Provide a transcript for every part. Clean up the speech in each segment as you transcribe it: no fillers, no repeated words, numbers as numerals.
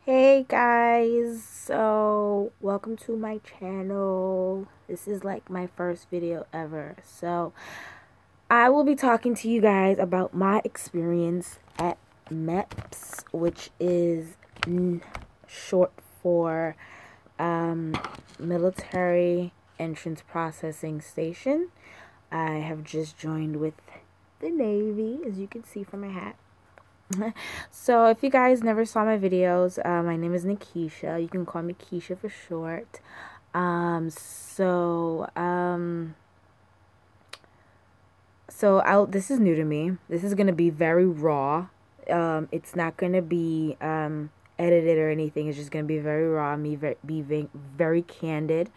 Hey guys, so welcome to my channel. This is like my first video ever. So I will be talking to you guys about my experience at MEPs, which is short for Military Entrance Processing Station. I have just joined with the Navy, as you can see from my hat. So if you guys never saw my videos, my name is Nikisha. You can call me Keisha for short. This is new to me. This is gonna be very raw. It's not gonna be edited or anything. It's just gonna be very raw. Me being very candid.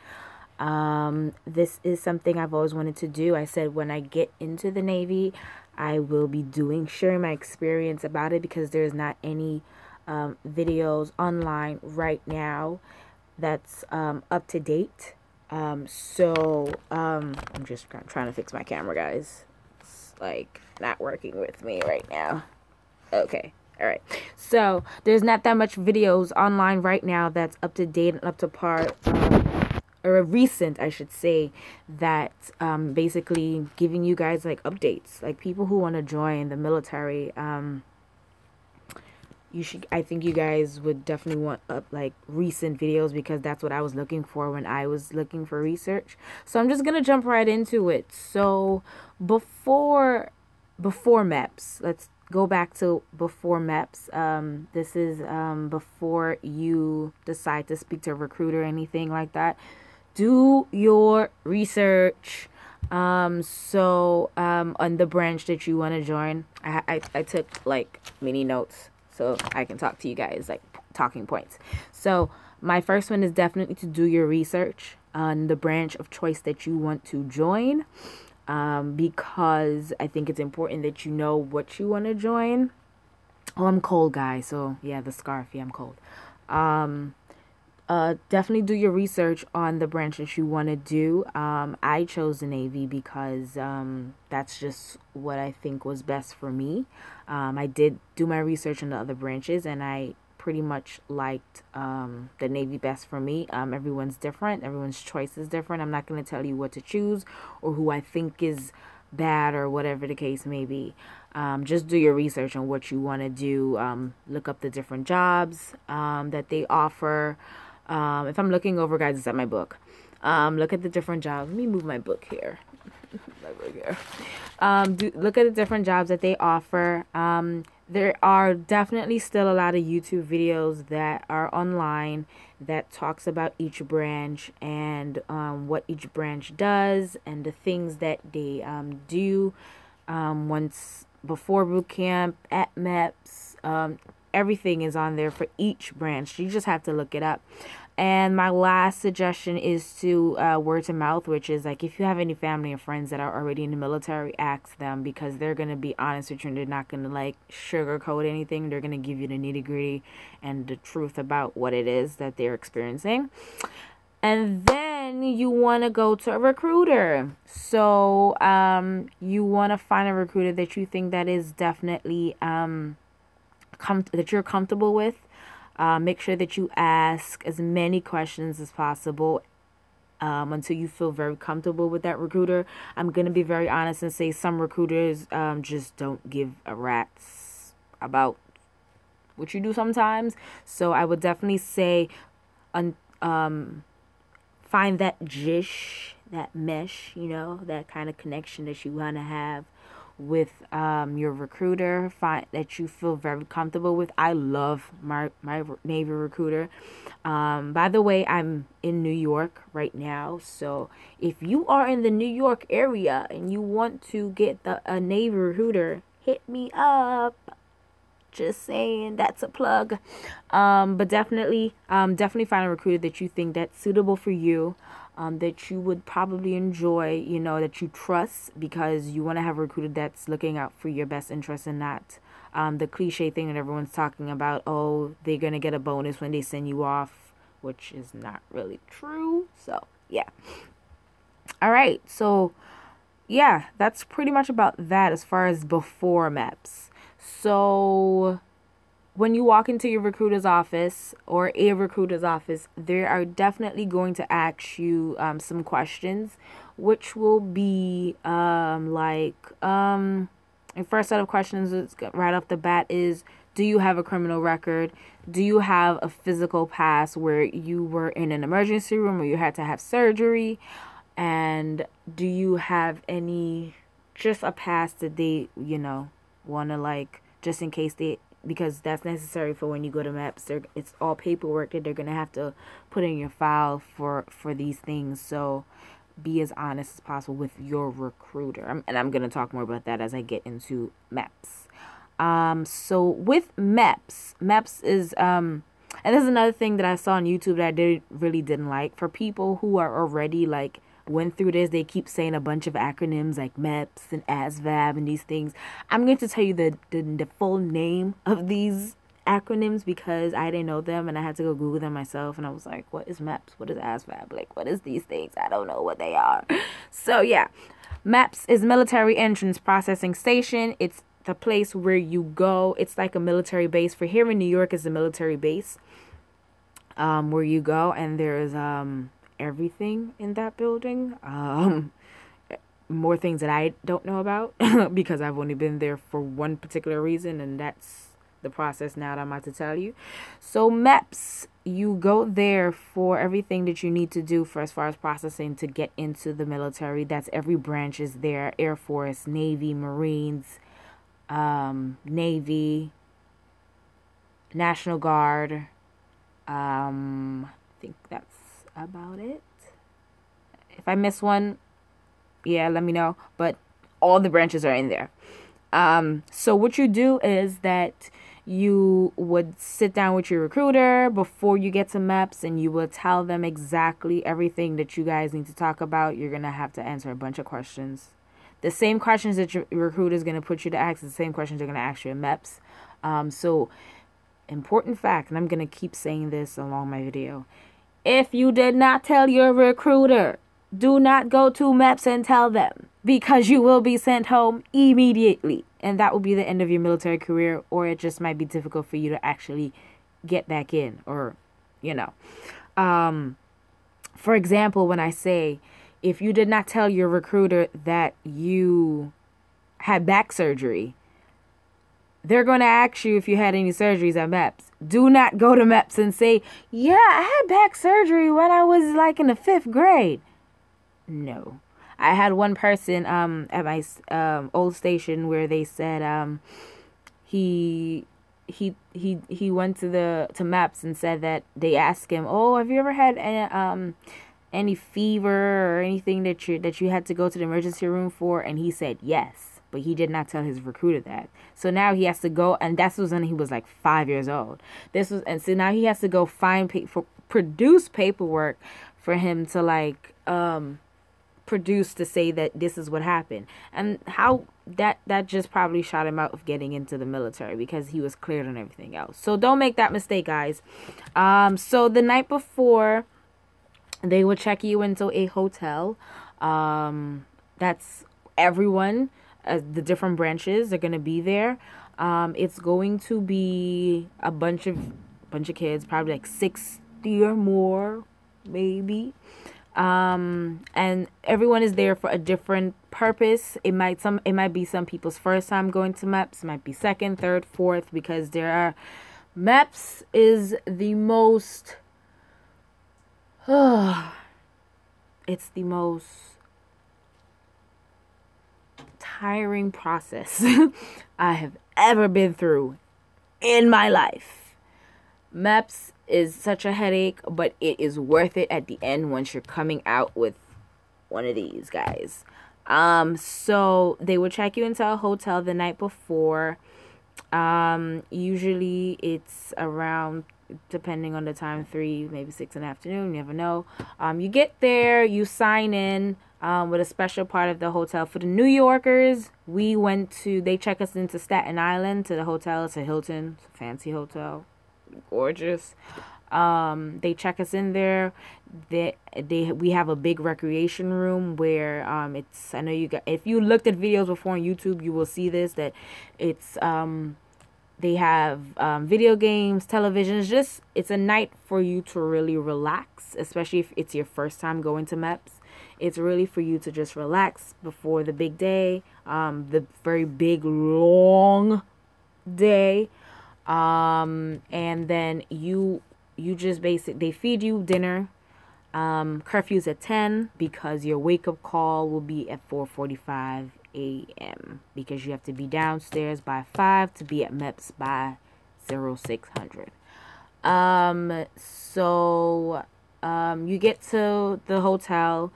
This is something I've always wanted to do. I said when I get into the Navy, I will be sharing my experience about it, because there's not any videos online right now that's up to date. I'm just trying to fix my camera, guys. It's like not working with me right now. Okay. All right. So there's not that much videos online right now that's up to date and up to par. Or recent, I should say, that basically giving you guys like updates, like people who want to join the military. I think you guys would definitely want like recent videos, because that's what I was looking for when I was looking for research. So I'm just gonna jump right into it. So before MEPs, let's go back to before MEPs. This is before you decide to speak to a recruiter or anything like that. Do your research on the branch that you want to join. I took like mini notes so I can talk to you guys, like talking points. So my first one is definitely to do your research on the branch of choice that you want to join, because I think it's important that you know what you want to join. Oh, I'm cold, guys, so yeah, the scarf. Yeah, I'm cold. Definitely do your research on the branch that you want to do. I chose the Navy because that's just what I think was best for me. I did do my research on the other branches, and I pretty much liked the Navy best for me. Everyone's different. Everyone's choice is different. I'm not going to tell you what to choose or who I think is bad or whatever the case may be. Just do your research on what you want to do. Look up the different jobs that they offer. If I'm looking over, guys, it's at my book. Look at the different jobs. Let me move my book here. Look at the different jobs that they offer. There are definitely still a lot of YouTube videos that are online that talks about each branch and what each branch does and the things that they do once before boot camp, at MEPs. Everything is on there for each branch. You just have to look it up. And my last suggestion is to word to mouth, which is like if you have any family or friends that are already in the military, ask them, because they're going to be honest with you and they're not going to like sugarcoat anything. They're going to give you the nitty gritty and the truth about what it is that they're experiencing. And then you want to go to a recruiter. So you want to find a recruiter that you think that is definitely that you're comfortable with. Make sure that you ask as many questions as possible until you feel very comfortable with that recruiter. I'm going to be very honest and say some recruiters just don't give a rat's about what you do sometimes. So I would definitely say find that that mesh, that kind of connection that you want to have with your recruiter, find that you feel very comfortable with. I love my Navy recruiter. By the way, I'm in New York right now, so if you are in the New York area and you want to get a Navy recruiter, hit me up. Just saying, that's a plug. But definitely find a recruiter that you think that's suitable for you, that you would probably enjoy, that you trust, because you want to have a recruiter that's looking out for your best interest and not the cliche thing that everyone's talking about. Oh, they're gonna get a bonus when they send you off, which is not really true. So yeah. All right, so yeah, that's pretty much about that as far as before MEPs. So when you walk into your recruiter's office or a recruiter's office, they are definitely going to ask you some questions, which will be the first set of questions is, right off the bat, is, do you have a criminal record? Do you have a physical past where you were in an emergency room or you had to have surgery? And do you have just a past that they, want to just in case because that's necessary for when you go to MEPs. It's all paperwork that they're going to have to put in your file for these things. So be as honest as possible with your recruiter. And I'm going to talk more about that as I get into MEPs. So with MEPs is, and this is another thing that I saw on YouTube that I really didn't like. For people who are already went through this, they keep saying a bunch of acronyms like MEPs and ASVAB and these things. I'm going to tell you the full name of these acronyms because I didn't know them and I had to go Google them myself, and I was like, what is MEPs? What is ASVAB? What is these things? I don't know what they are. So yeah, MEPs is Military Entrance Processing Station. It's the place where you go. It's like a military base. For here in New York is a military base where you go, and there's everything in that building. More things that I don't know about because I've only been there for one particular reason, and that's the process now that I'm about to tell you. So MEPs, you go there for everything that you need to do for as far as processing to get into the military. That's every branch is there: Air Force, Navy, Marines, Navy, National Guard. I think that's about it. If I miss one, yeah, let me know. But all the branches are in there. So what you do is that you would sit down with your recruiter before you get to MEPs, and you will tell them exactly everything that you guys need to talk about. You're going to have to answer a bunch of questions. The same questions that your recruiter is going to put you to ask, the same questions they're going to ask you in MEPs. So important fact, and I'm going to keep saying this along my video. If you did not tell your recruiter, do not go to MEPs and tell them, because you will be sent home immediately. And that will be the end of your military career, or it just might be difficult for you to actually get back in, or, for example, when I say, if you did not tell your recruiter that you had back surgery, they're going to ask you if you had any surgeries at MEPs. Do not go to MEPs and say, yeah, I had back surgery when I was in the 5th grade. No. I had one person at my old station where they said he went to MEPs and said that they asked him, oh, have you ever had any fever or anything that you had to go to the emergency room for? And he said yes. But he did not tell his recruiter that. So now he has to go, and that was when he was 5 years old. So now he has to go produce paperwork for him to produce to say that this is what happened. And how that just probably shot him out of getting into the military, because he was cleared on everything else. So don't make that mistake, guys. So the night before, they will check you into a hotel. That's everyone. The different branches are going to be there. It's going to be a bunch of kids, probably 60 or more, maybe. And everyone is there for a different purpose. It might be some people's first time going to MEPs, might be second, third, fourth, because MEPs is the most it's the most tiring process I have ever been through in my life. MEPs is such a headache, but it is worth it at the end once you're coming out with one of these guys. So they will check you into a hotel the night before. Usually it's around, depending on the time, 3, maybe 6 in the afternoon, you never know. You get there, you sign in with a special part of the hotel. For the New Yorkers, they check us into Staten Island to the hotel. It's a Hilton, it's a fancy hotel, gorgeous. They check us in there. We have a big recreation room where if you looked at videos before on YouTube, you will see this, that it's They have video games, televisions. Just, it's a night for you to really relax, especially if it's your first time going to MEPS. It's really for you to just relax before the big day, the very big, long day. And then you just they feed you dinner. Curfew's at 10 because your wake-up call will be at 4:45 a.m. because you have to be downstairs by 5 to be at MEPS by 0600. You get to the hotel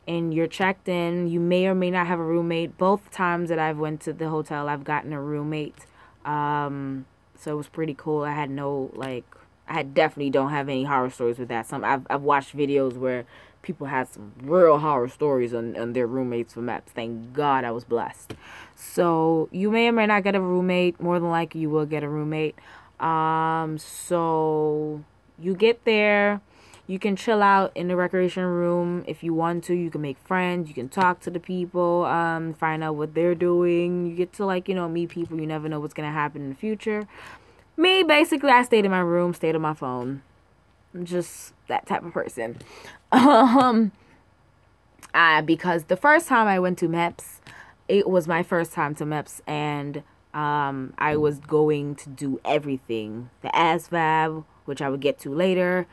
and you're checked in. You may or may not have a roommate. Both times that I've went to the hotel, I've gotten a roommate. So it was pretty cool. I had no, like, I definitely don't have any horror stories with that. I've watched videos where people had some real horror stories on their roommates for MEPS. Thank God I was blessed. So you may or may not get a roommate. More than likely you will get a roommate. So you get there. You can chill out in the recreation room if you want to. You can make friends. You can talk to the people, find out what they're doing. You get to, like, you know, meet people. You never know what's going to happen in the future. Me, basically, I stayed in my room, stayed on my phone. I'm just that type of person. Because the first time I went to MEPS, it was my first time to MEPS, and I was going to do everything. The ASVAB, which I would get to later,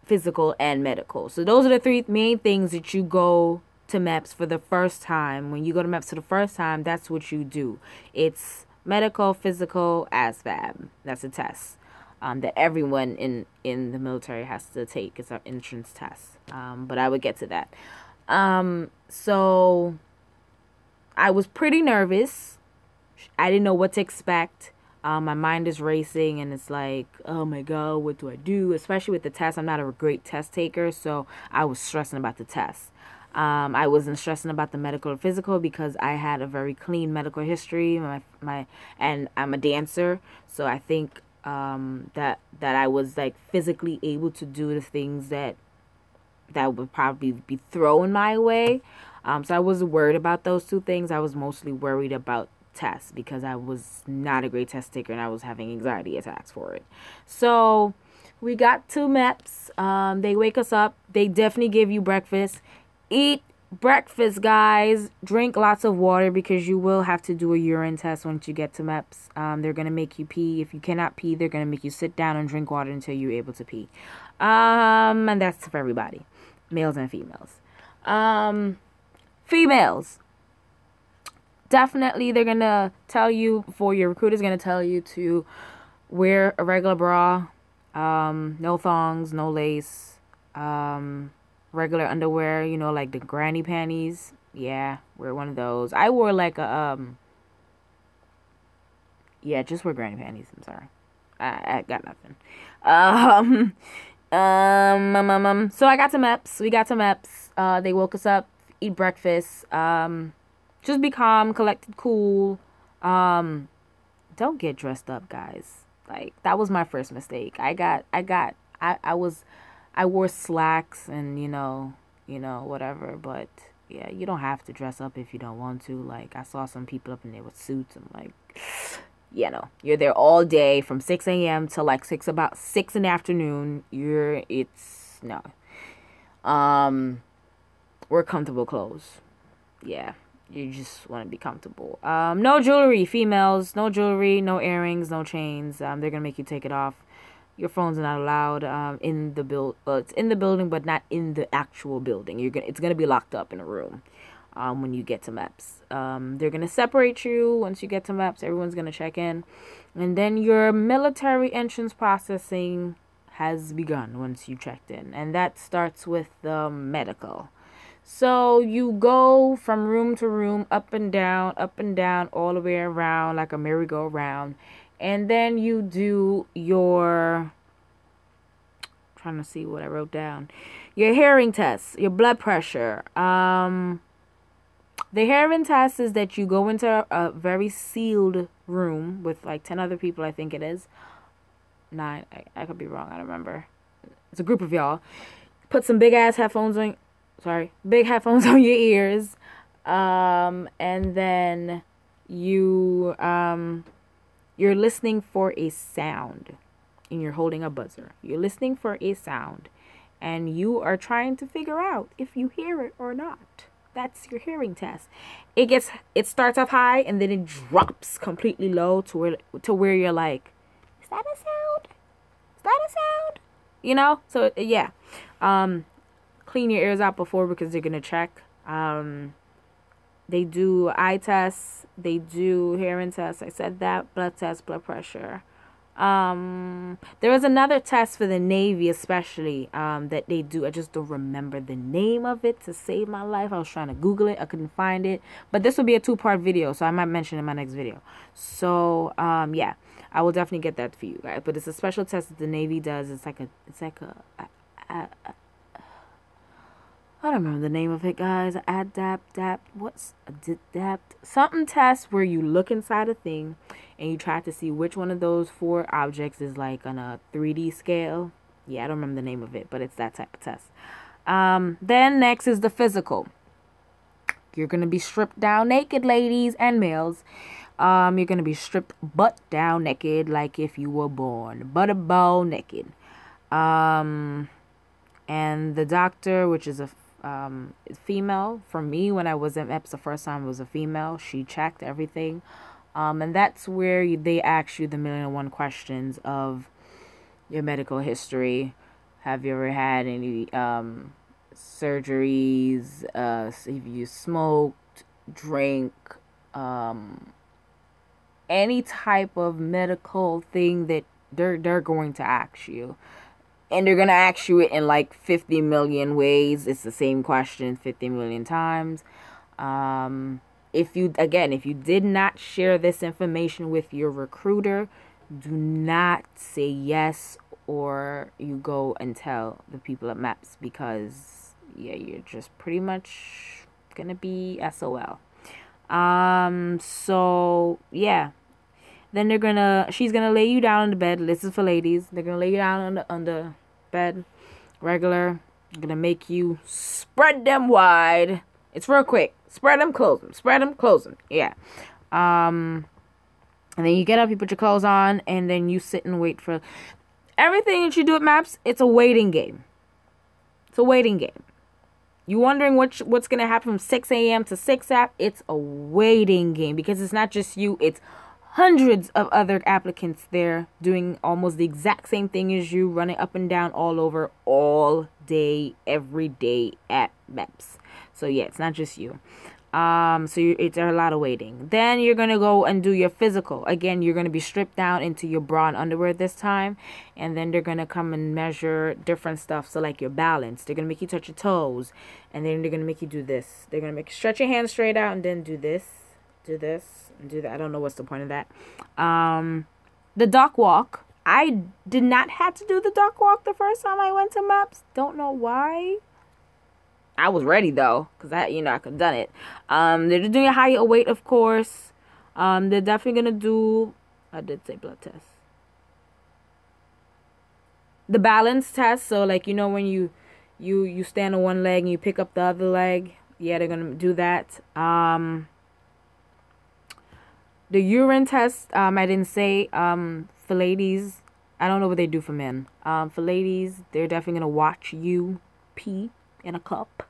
physical and medical. So those are the three main things that you go to MEPS for the first time. When you go to MEPS for the first time, that's what you do. It's medical, physical, ASVAB. That's a test that everyone in the military has to take. It's an entrance test. But I would get to that. So I was pretty nervous. I didn't know what to expect. My mind is racing and it's like, oh my God, what do I do? Especially with the test. I'm not a great test taker, so I was stressing about the test. I wasn't stressing about the medical or physical because I had a very clean medical history. And I'm a dancer, so I think that I was, like, physically able to do the things that would probably be thrown my way. So I wasn't worried about those two things. I was mostly worried about tests because I was not a great test taker and I was having anxiety attacks for it. So we got to MEPS. They wake us up. They definitely give you breakfast. Eat breakfast, guys. Drink lots of water because you will have to do a urine test once you get to MEPS. They're going to make you pee. If you cannot pee, they're going to make you sit down and drink water until you're able to pee. And that's for everybody, males and females. Females, definitely they're going to tell you, your recruiter's going to tell you to wear a regular bra, no thongs, no lace, regular underwear, you know, like the granny panties. Yeah, wear one of those. I wore like a, yeah, just wear granny panties. I'm sorry. I got nothing. So I got to MEPS. We got to MEPS. They woke us up, eat breakfast. Just be calm, collected, cool. Don't get dressed up, guys. Like, that was my first mistake. I wore slacks and, you know, whatever. But, yeah, you don't have to dress up if you don't want to. Like, I saw some people up in there with suits. I'm like, you know, you're there all day from 6 a.m. to, like, about 6 in the afternoon. No. Wear comfortable clothes. Yeah. You just want to be comfortable. No jewelry, females. No jewelry, no earrings, no chains. They're going to make you take it off. Your phones are not allowed in the it's in the building, but not in the actual building. It's gonna be locked up in a room when you get to MEPS. They're gonna separate you once you get to MEPS. Everyone's gonna check in, and then your military entrance processing has begun once you checked in, and that starts with the medical. So you go from room to room, up and down, all the way around like a merry-go-round. And then you do your, trying to see what I wrote down, your hearing test, your blood pressure. The hearing test is that you go into a very sealed room with like 10 other people, I think it is. 9, I could be wrong, I don't remember. It's a group of y'all. Put some big-ass headphones on, big headphones on your ears. And then you, You're listening for a sound and you're holding a buzzer. You're listening for a sound and you are trying to figure out if you hear it or not. That's your hearing test. It starts off high and then it drops completely low to where you're like, is that a sound? Is that a sound? You know? So yeah. Clean your ears out before, because they're gonna check. They do eye tests, they do hearing tests. I said that, blood test, blood pressure. There was another test for the Navy especially that they do. I just don't remember the name of it to save my life. I was trying to Google it. I couldn't find it. But this will be a 2-part video, so I might mention it in my next video. So, yeah, I will definitely get that for you guys. But it's a special test that the Navy does. It's like a I don't remember the name of it, guys. Something test where you look inside a thing and you try to see which one of those 4 objects is like on a 3D scale. Yeah, I don't remember the name of it, but it's that type of test. Then next is the physical. You're going to be stripped down naked, ladies and males. You're going to be stripped butt down naked like if you were born. Butterball naked. And the doctor, which is a female, for me when I was at MEPS the first time, it was a female. She checked everything, and that's where they ask you the 1,000,001 questions of your medical history. Have you ever had any surgeries? If you smoked, drink, any type of medical thing that they're going to ask you. And they're going to ask you it in like 50 million ways. It's the same question 50 million times. If you did not share this information with your recruiter, do not say yes, or you go and tell the people at MEPS, because yeah, you're just pretty much going to be SOL. So yeah. Then she's gonna lay you down on the bed. This is for ladies. They're gonna lay you down on the bed, regular. I'm gonna make you spread them wide. It's real quick. Spread them, close them. Spread them, close them. Yeah. And then you get up, you put your clothes on, and then you sit and wait for everything that you do at MAPS. It's a waiting game. It's a waiting game. You wondering what's gonna happen from 6 a.m. to 6 a.m. It's a waiting game, because it's not just you. It's hundreds of other applicants there doing almost the exact same thing as you, running up and down all over, all day, every day at MEPS. So yeah, it's not just you. It's a lot of waiting. Then you're going to go and do your physical. Again, you're going to be stripped down into your bra and underwear this time. And then they're going to come and measure different stuff. So like your balance. They're going to make you touch your toes. And then they're going to make you do this. They're going to make you stretch your hands straight out and then do this. Do this. And do that. I don't know what's the point of that. The duck walk. I did not have to do the duck walk the first time I went to MEPS. Don't know why. I was ready though, because I could have done it. They're doing a higher weight, of course. They're definitely gonna do, I did say blood test. The balance test. So like, when you stand on one leg and you pick up the other leg. Yeah, they're gonna do that. The urine test, I didn't say. For ladies, I don't know what they do for men. For ladies, they're definitely gonna watch you pee in a cup.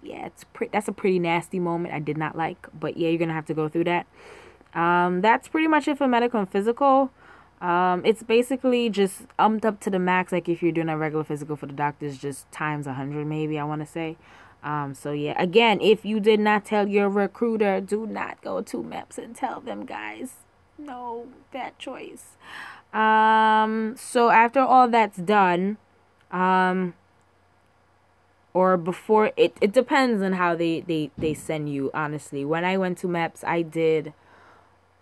Yeah, that's a pretty nasty moment. I did not like, but yeah, you're gonna have to go through that. That's pretty much it for medical and physical. It's basically just umped up to the max. Like if you're doing a regular physical for the doctors, just times 100 maybe, I want to say. So yeah, again, if you did not tell your recruiter, do not go to MEPS and tell them, guys. No, bad choice. So after all that's done, or before, it depends on how they send you, honestly. When I went to MEPS, I did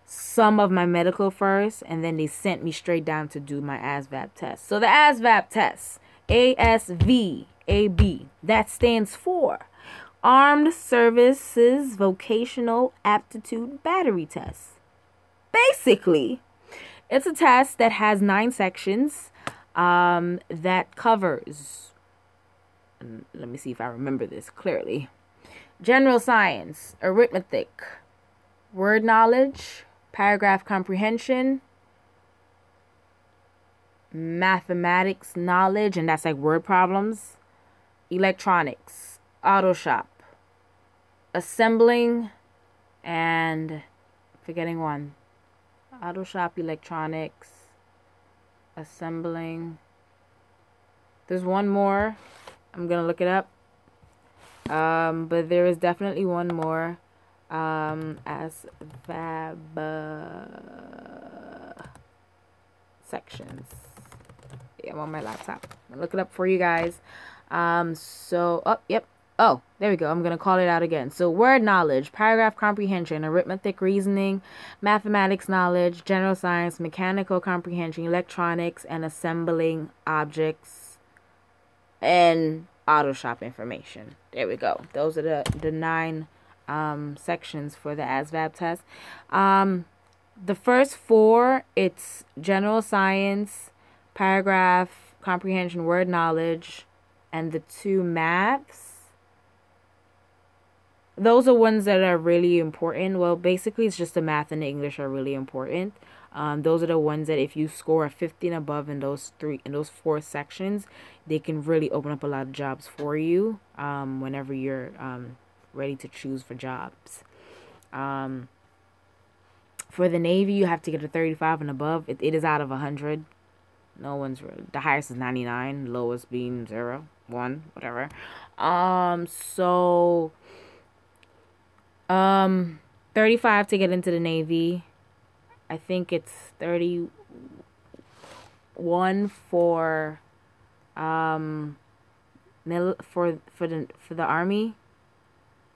some of my medical first, and then they sent me straight down to do my ASVAB test. So the ASVAB test, ASVAB, that stands for Armed Services Vocational Aptitude Battery Test. Basically, it's a test that has 9 sections that covers, let me see if I remember this clearly. General science, arithmetic, word knowledge, paragraph comprehension, mathematics knowledge, and that's like word problems, electronics, auto shop, assembling, and forgetting one. Auto shop, electronics, assembling. There's one more. I'm gonna look it up. But there is definitely one more. ASVAB sections. Yeah, I'm on my laptop. I'm gonna look it up for you guys. Oh, there we go. I'm going to call it out again. So, word knowledge, paragraph comprehension, arithmetic reasoning, mathematics knowledge, general science, mechanical comprehension, electronics, and assembling objects, and auto shop information. There we go. Those are the 9 sections for the ASVAB test. The first 4, it's general science, paragraph comprehension, word knowledge, and the 2 maths. Those are ones that are really important. Well, basically, it's just the math and the English are really important. Those are the ones that if you score a 50 and above in those 4 sections, they can really open up a lot of jobs for you whenever you're ready to choose for jobs. For the Navy, you have to get a 35 and above. It is out of 100. No one's really. The highest is 99, lowest being 0, 1, whatever. 35 to get into the Navy. I think it's 31 for the Army.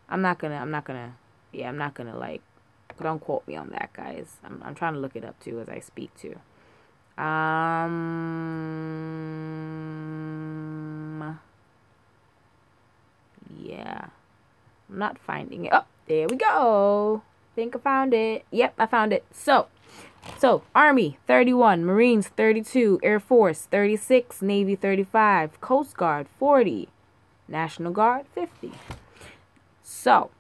I'm not gonna like, don't quote me on that, guys. I'm trying to look it up too as I speak too. Yeah. I'm not finding it. Oh, there we go. Think I found it. Yep, I found it. So Army 31, Marines 32, Air Force 36, Navy 35, Coast Guard 40, National Guard 50. So,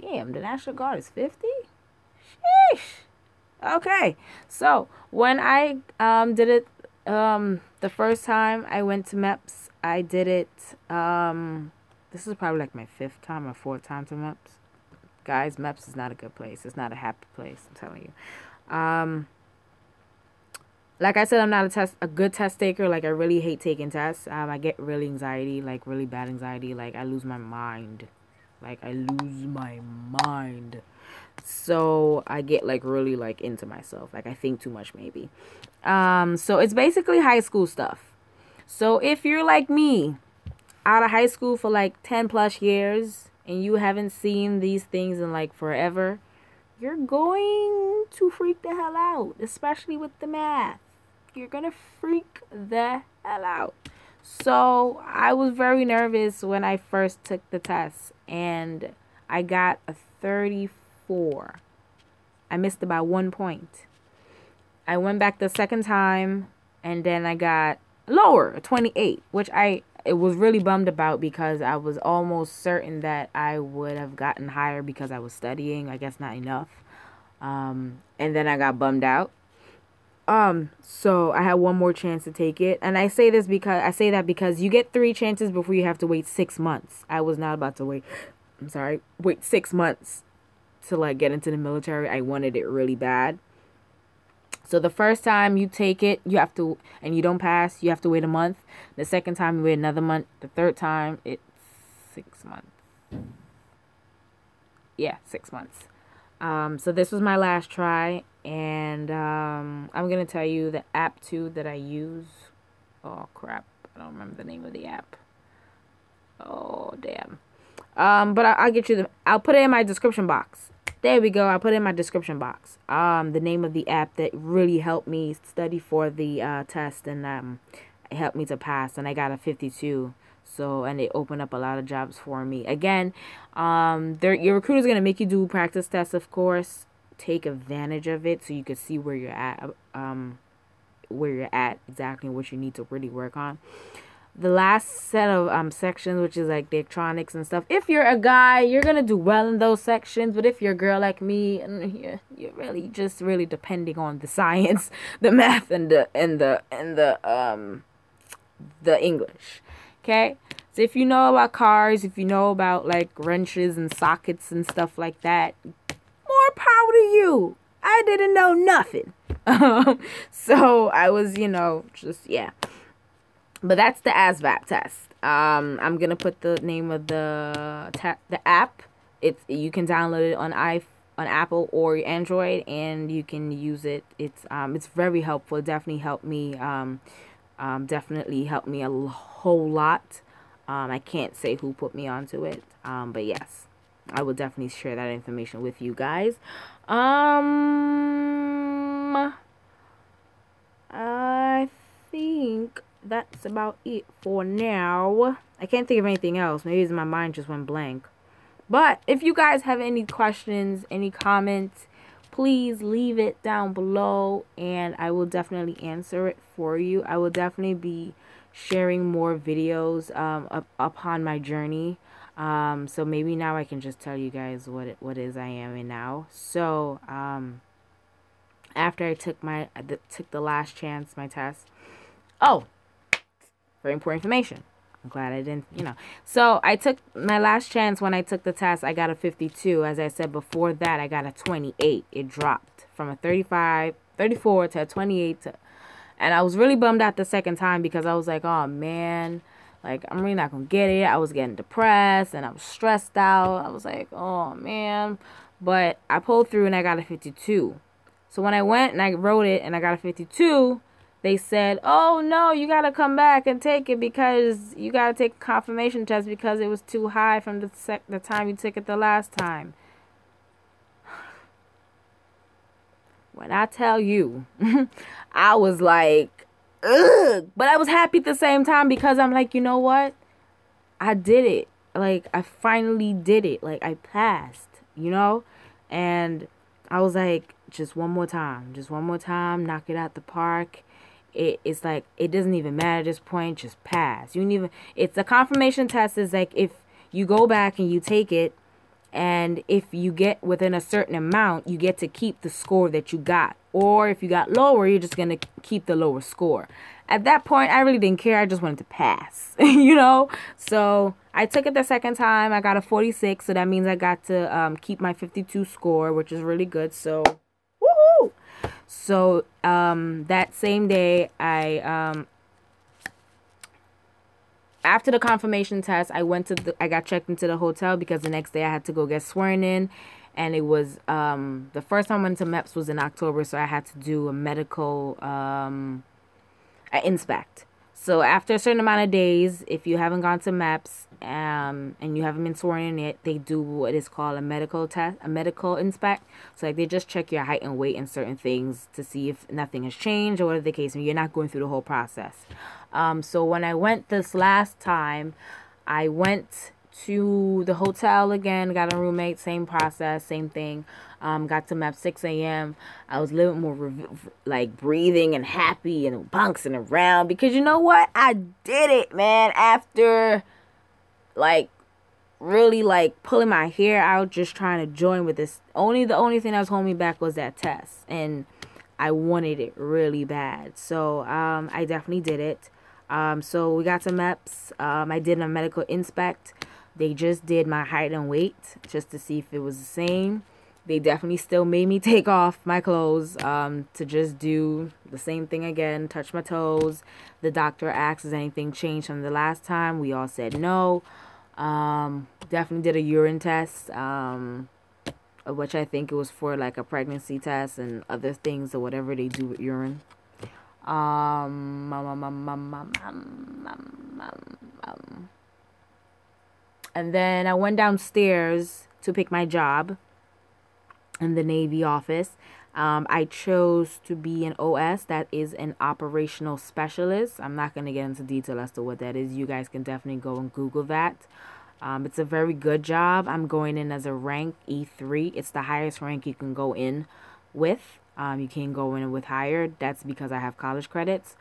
damn, the National Guard is 50? Sheesh. Okay. So, when I did it the first time I went to MEPs, I did it this is probably like my 5th time or 4th time to MEPs. Guys, MEPs is not a good place. It's not a happy place, I'm telling you. Like I said, I'm not a good test taker. Like, I really hate taking tests. I get really anxiety, like really bad anxiety. Like, I lose my mind. So I get like really like into myself. Like, I think too much maybe. So it's basically high school stuff. So if you're like me, out of high school for like 10 plus years and you haven't seen these things in like forever, you're going to freak the hell out, especially with the math. You're gonna freak the hell out. So I was very nervous when I first took the test and I got a 34. I missed about 1 point. I went back the second time and then I got lower, a 28, which it was really bummed about because I was almost certain that I would have gotten higher because I was studying. I guess not enough. And then I got bummed out. So I had one more chance to take it. And I say that because you get 3 chances before you have to wait 6 months. I was not about to wait 6 months to like get into the military. I wanted it really bad. So the first time you take it, and you don't pass, you have to wait a month. The second time, you wait another month. The third time, it's 6 months. Yeah, 6 months. So this was my last try, and I'm going to tell you the app, too, that I use. Oh, crap. I don't remember the name of the app. Oh, damn. But I'll get you I'll put it in my description box. There we go. I put it in my description box. The name of the app that really helped me study for the test, and it helped me to pass, and I got a 52. So, and it opened up a lot of jobs for me. Again, your recruiter's gonna make you do practice tests, of course. Take advantage of it so you can see where you're at, exactly what you need to really work on. the last set of sections, which is like the electronics and stuff. If you're a guy, you're gonna do well in those sections, but if you're a girl like me, and you're really just really depending on the science, the math, and the English. Okay, so if you know about cars, if you know about like wrenches and sockets and stuff like that, more power to you. I didn't know nothing. So I was, just, yeah. But that's the ASVAB test. I'm gonna put the name of the app. You can download it on Apple or Android, and you can use it. It's very helpful. It definitely helped me. Definitely helped me a whole lot. I can't say who put me onto it. But yes, I will definitely share that information with you guys. I think that's about it for now. I can't think of anything else. Maybe my mind just went blank. But if you guys have any questions, any comments, please leave it down below, and I will definitely answer it for you. I will definitely be sharing more videos upon my journey. So maybe now I can just tell you guys what it is I am in now. So after I took the last chance, my test. Oh, very important information. I'm glad I didn't, So I took my last chance when I took the test. I got a 52. As I said before that, I got a 28. It dropped from a 34 to a 28. And I was really bummed out the second time because I was like, oh, man, like, I'm really not going to get it. I was getting depressed and I was stressed out. I was like, oh, man. But I pulled through and I got a 52. So when I went and I wrote it and I got a 52, they said, oh, no, you got to come back and take it because you got to take a confirmation test because it was too high from the time you took it the last time. When I tell you, I was like, ugh. But I was happy at the same time because I'm like, you know what? I did it. Like, I finally did it. Like, I passed, And I was like, just one more time. Just one more time. Knock it out the park. It's like, it doesn't even matter at this point. Just pass. It's a confirmation test is like if you go back and you take it, and if you get within a certain amount, you get to keep the score that you got. Or if you got lower, you're just going to keep the lower score. At that point, I really didn't care. I just wanted to pass, So I took it the second time. I got a 46. So that means I got to keep my 52 score, which is really good. So, woohoo! So that same day, after the confirmation test, I got checked into the hotel because the next day I had to go get sworn in. And it was, the first time I went to MEPs was in October, so I had to do a medical inspect. So after a certain amount of days, if you haven't gone to MEPs and you haven't been sworn in yet, they do what is called a medical test, a medical inspect. So like they just check your height and weight and certain things to see if nothing has changed or whatever the case may be. You're not going through the whole process. So when I went this last time, I went to the hotel again, got a roommate, same process, same thing. Got to MEP 6 a.m. I was a little more like breathing and happy and bouncing around because you know what? I did it, man. After like really like pulling my hair out, just trying to join with this. The only thing that was holding me back was that test, and I wanted it really bad. So I definitely did it. So we got to MEPs. I did a medical inspect. They just did my height and weight just to see if it was the same. They definitely still made me take off my clothes to just do the same thing again, touch my toes. The doctor asked, has anything changed from the last time? We all said no. Definitely did a urine test, which I think it was for like a pregnancy test and other things or whatever they do with urine. And then I went downstairs to pick my job in the Navy office. I chose to be an OS, that is an operational specialist. I'm not going to get into detail as to what that is. You guys can definitely go and Google that. It's a very good job. I'm going in as a rank E3. It's the highest rank you can go in with. You can go in with higher. That's because I have college credits.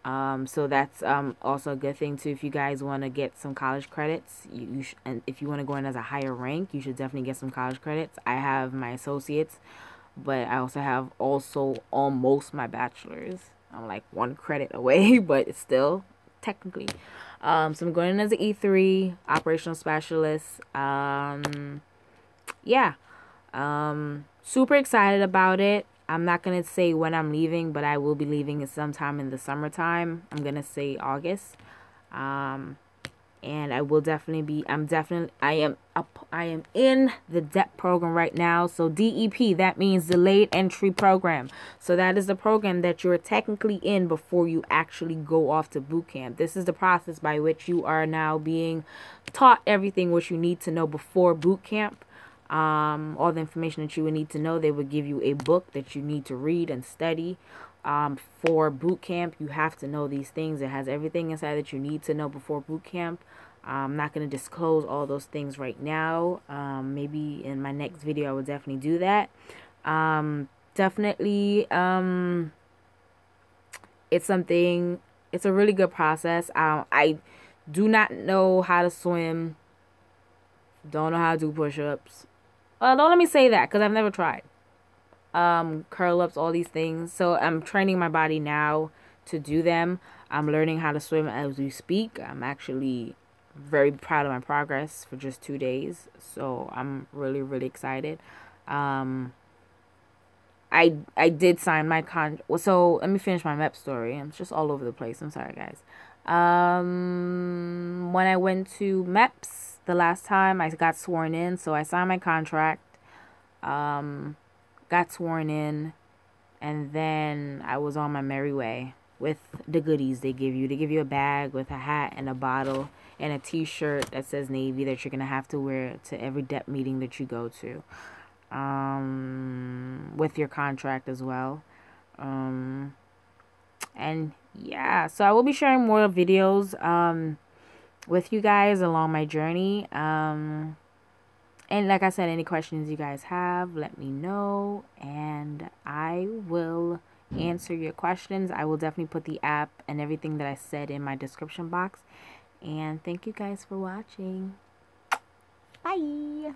So that's also a good thing too. If you guys want to get some college credits, and if you want to go in as a higher rank, you should definitely get some college credits. I have my associates, but I also have almost my bachelor's. I'm like 1 credit away, but it's still technically. So I'm going in as an E3 operational specialist. Yeah. Super excited about it. I'm not going to say when I'm leaving, but I will be leaving sometime in the summertime. I'm going to say August. And I will definitely be, I am in the DEP program right now. So DEP, that means Delayed Entry Program. So that is the program that you're technically in before you actually go off to boot camp. This is the process by which you are now being taught everything what you need to know before boot camp. All the information that you would need to know. They would give you a book that you need to read and study. For boot camp, you have to know these things. It has everything inside that you need to know before boot camp. I'm not going to disclose all those things right now. Maybe in my next video I will definitely do that. Definitely, it's a really good process. I do not know how to swim. Don't know how to do push-ups. Don't let me say that, because I've never tried. Curl-ups, all these things. So I'm training my body now to do them. I'm learning how to swim as we speak. I'm actually very proud of my progress for just 2 days. So I'm really, really excited. I did sign my so let me finish my MEP story. I'm just all over the place. I'm sorry, guys. When I went to MEPs the last time, I got sworn in, so I signed my contract, got sworn in, and then I was on my merry way with the goodies they give you. They give you a bag with a hat and a bottle and a t-shirt that says Navy that you're gonna have to wear to every DEP meeting that you go to, with your contract as well. And yeah, so I will be sharing more videos with you guys along my journey. And like I said, any questions you guys have, let me know, and I will answer your questions. I will definitely put the app and everything that I said in my description box. And thank you guys for watching. Bye.